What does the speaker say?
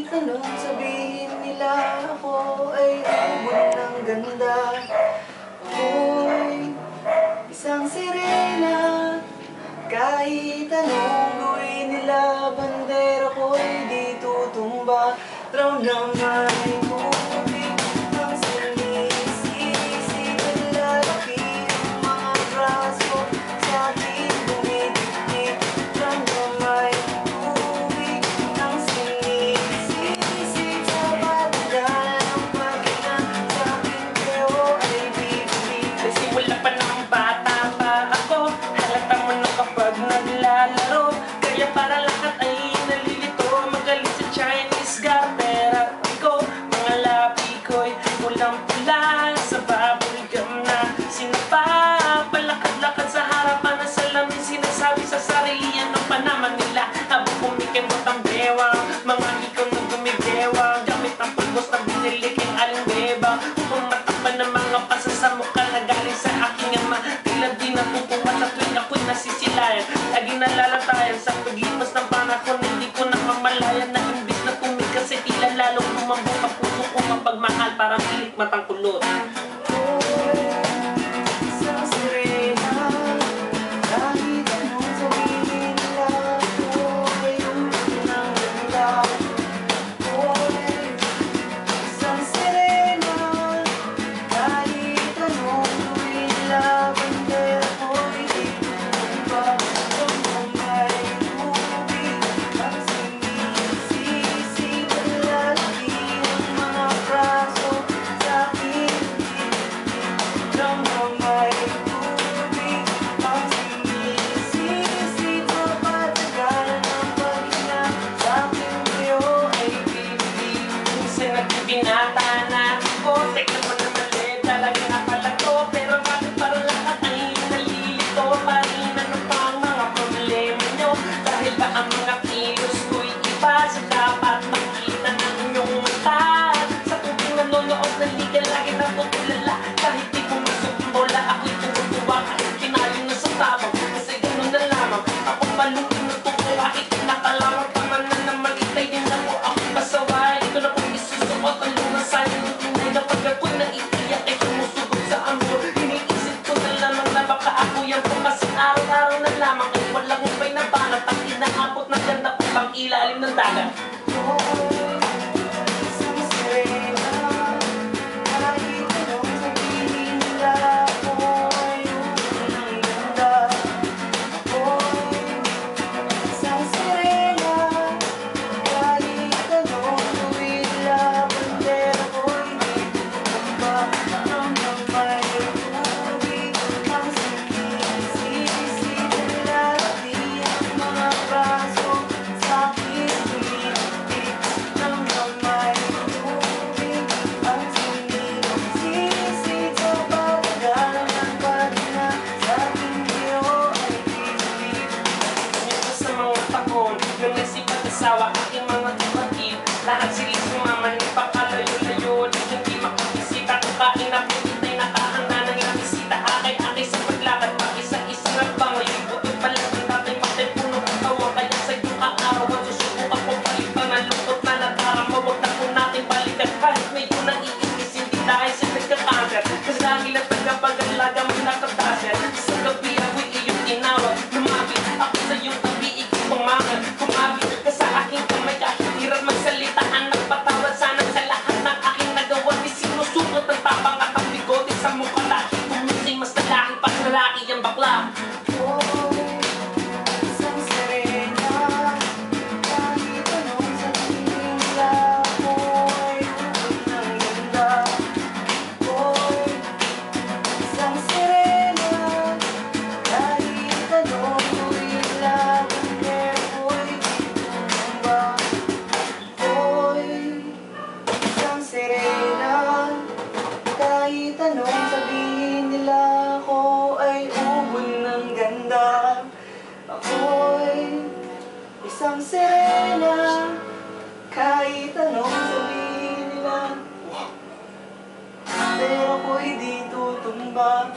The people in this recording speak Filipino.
anong sabihin nila, ako ay ubod ng ganda. Ako'y isang sirena, kahit anong gawin nila, bandera ko'y di tutumba. Draw na may tubig ang sinisisi, lalaki ang mga braso sa akin dumidikdik. Draw na may tubig ang sinisisi, sa batagal ng pagina sa akin kayo ay bibig. Kasi wala pa ng bata pa ako, halata mo na kapag naglalaro. Kaya para lahat ay nalilito, magaling sa Chinese garter. At ko, mga labi ko'y pulang-pula sa bubblegum na sinapa. Palakad-lakad sa harapan ng salamin, sinasabi sa sarili ano pa naman nila. Habang kumikimot ang bewang, mga ikaw na gumibewang, gamit ang pulbos na binili kang alimbeba. Pumatakpan ng mga pasasamukha na galing sa aking ama. Tila di natutuwa na tuwing ako'y nasisilayan. Laging nalalatayan sa paglipas ng panahon, hindi ko namamalayan na imbis na tumigas ay tila lalong lumambong ang puso ko mapagmahal, parang pilit matang kulot. Isang sirena, kahit anong sabihin nila, ako ay ubod ng ganda. Isang sirena, kahit anong gawin nila, bandera ko'y di tutumba. Kung may tubig ang sinisisi, lalaki ang mga braso sa akin. Nang may tubig ang sinisisi, mapatagal ng paghinga sa akin kayo ay bibig. Minsan nagbibinata na ako, tek naman na mali, talaga nakala ko. Pero bakit parang lahat ay nalilito, parin ano pa ang mga problema nyo? Dahil ba ang mga kilos ko'y iba sa dapat makita ng inyong mata? Sa tubig nanonood na liga, lagi natutulala. Kahit di pumasok ang bola, ako'y tumutuwa kahit kinayo na sa tabang. Kasi ganun na lamang, ako palungin na tutuwa, ikinakalawang paman na naman itay din ako. Ako pasaway, ito na kong isusuot ang lunang sa'yo. Tunay na pag ako'y naiiyak ay sumusugod sa amor. Iniisip ko na lamang na baka ako yan pumasing araw-araw na lamang ay walang upay na banat. Ang inaabot ng ganda ko pang ilalim ng dagat. Isang sirena, kahit anong sabihin nila, ako ay ubod ng ganda. Ako'y isang sirena, kahit anong gawin nila, bandera ko'y di tutumba. Nang may tubig ang sinisisi, lalaki ang mga braso sa akin bibig. Nang may tubig ang sinisisi, sa batagal ng paghinga sa akin kayo ay bibig. Ito sa mga taon, nang naisipan asawa aking mga kapatid. Lahat sila sumaman, ipakalayo-layo, di hindi makabisita. Kakain ako, itay nakahanda ng bisita. Akay-akay sa paglakad, mag-isa-isa na bangoy. Butod pala ng tatay, patay puno ng tawa. Kaya sa iyong kaarawan, susubukan ko palitan ang lungkot na nadarama. Huwag na po natin balikan, kahit medyo naiinis, hindi dahil sa nagkakanser. Kasi dahil ang tagapag-alaga mo nakataser. Sa gabi ako'y iyong tinawag, lumapit ako sa iyong tabi, ikaw pumangat. Kumapit ka sa aking kamay, kahit hirap magsalita, anak patawad sana sa lahat ng aking nagawa. Di sinusukat ang tapang at ang bigote sa mukha. Laki kumising, mas lalaki pa lalaki ang bakla. Isang sirena, kahit anong sabihin nila, ako ay ubod ng ganda. Ako'y isang sirena, kahit anong gawin nila, bandera ko'y di tutumba. Ako'y isang sirena, kahit anong sabihin nila, ako ay ubod ng ganda. Ako'y isang sirena, kahit anong sabihin nila, pero ako'y di tutumba.